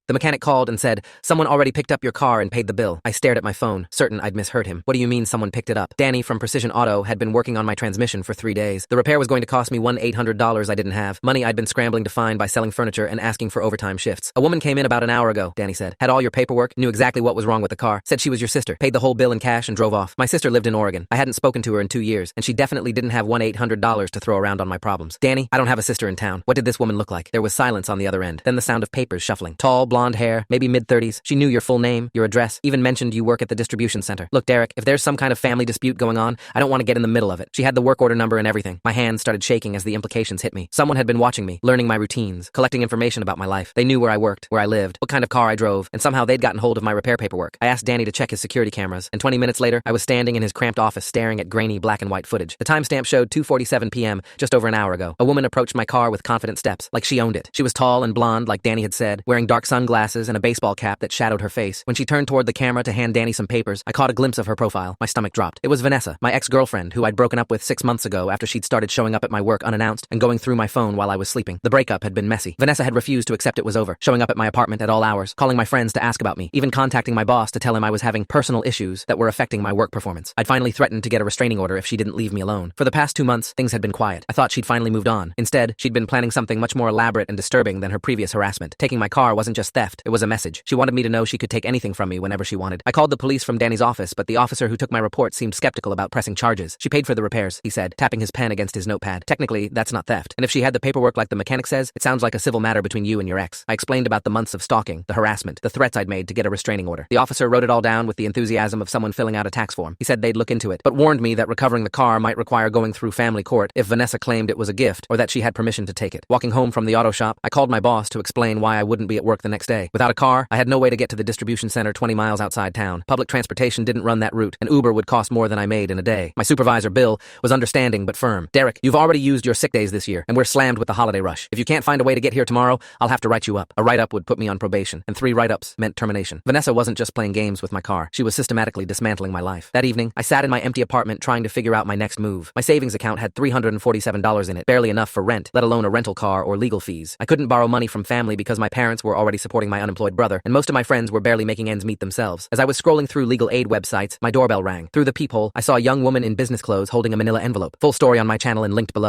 The mechanic called and said, "Someone already picked up your car and paid the bill." I stared at my phone, certain I'd misheard him. "What do you mean someone picked it up?" Danny from Precision Auto had been working on my transmission for 3 days. The repair was going to cost me $1,800 I didn't have. Money I'd been scrambling to find by selling furniture and asking for overtime shifts. "A woman came in about an hour ago," Danny said. "Had all your paperwork, knew exactly what was wrong with the car, said she was your sister, paid the whole bill in cash and drove off. My sister lived in Oregon. I hadn't spoken to her in 2 years, and she definitely didn't have $1,800 to throw around on my problems." "Danny, I don't have a sister in town. What did this woman look like?" There was silence on the other end, then the sound of papers shuffling. "Tall, blonde hair, maybe mid-30s. She knew your full name, your address, even mentioned you work at the distribution center. Look, Derek, if there's some kind of family dispute going on, I don't want to get in the middle of it. She had the work order number and everything." My hands started shaking as the implications hit me. Someone had been watching me, learning my routines, collecting information about my life. They knew where I worked, where I lived, what kind of car I drove, and somehow they'd gotten hold of my repair paperwork. I asked Danny to check his security cameras, and 20 minutes later, I was standing in his cramped office staring at grainy black and white footage. The timestamp showed 2:47 p.m., just over an hour ago. A woman approached my car with confident steps, like she owned it. She was tall and blonde, like Danny had said, wearing dark sunglasses and a baseball cap that shadowed her face. When she turned toward the camera to hand Danny some papers, I caught a glimpse of her profile. My stomach dropped. It was Vanessa, my ex-girlfriend, who I'd broken up with 6 months ago after she'd started showing up at my work unannounced and going through my phone while I was sleeping. The breakup had been messy. Vanessa had refused to accept it was over, showing up at my apartment at all hours, calling my friends to ask about me, even contacting my boss to tell him I was having personal issues that were affecting my work performance. I'd finally threatened to get a restraining order if she didn't leave me alone. For the past 2 months, things had been quiet. I thought she'd finally moved on. Instead, she'd been planning something much more elaborate and disturbing than her previous harassment. Taking my car wasn't just theft, it was a message. She wanted me to know she could take anything from me whenever she wanted. I called the police from Danny's office, but the officer who took my report seemed skeptical about pressing charges. "She paid for the repairs," he said, tapping his pen against his notepad. "Technically, that's not theft. And if she had the paperwork like the mechanic says, it sounds like a civil matter between you and your ex." I explained about the months of stalking, the harassment, the threats I'd made to get a restraining order. The officer wrote it all down with the enthusiasm of someone filling out a tax form. He said they'd look into it, but warned me that recovering the car might require going through family court if Vanessa claimed it was a gift or that she had permission to take it. Walking home from the auto shop, I called my boss to explain why I wouldn't be at work the next day. Without a car, I had no way to get to the distribution center 20 miles outside town. Public transportation didn't run that route, and Uber would cost more than I made in a day. My supervisor, Bill, was understanding but firm. "Derek, you've already used your sick days this year, and we're slammed with the holiday rush. If you can't find a way to get here tomorrow, I'll have to write you up." A write-up would put me on probation, and 3 write-ups meant termination. Vanessa wasn't just playing games with my car. She was systematically dismantling my life. That evening, I sat in my empty apartment trying to figure out my next move. My savings account had $347 in it, barely enough for rent, let alone a rental car or legal fees. I couldn't borrow money from family because my parents were already supporting my unemployed brother, and most of my friends were barely making ends meet themselves. As I was scrolling through legal aid websites, my doorbell rang. Through the peephole, I saw a young woman in business clothes holding a manila envelope. Full story on my channel and linked below.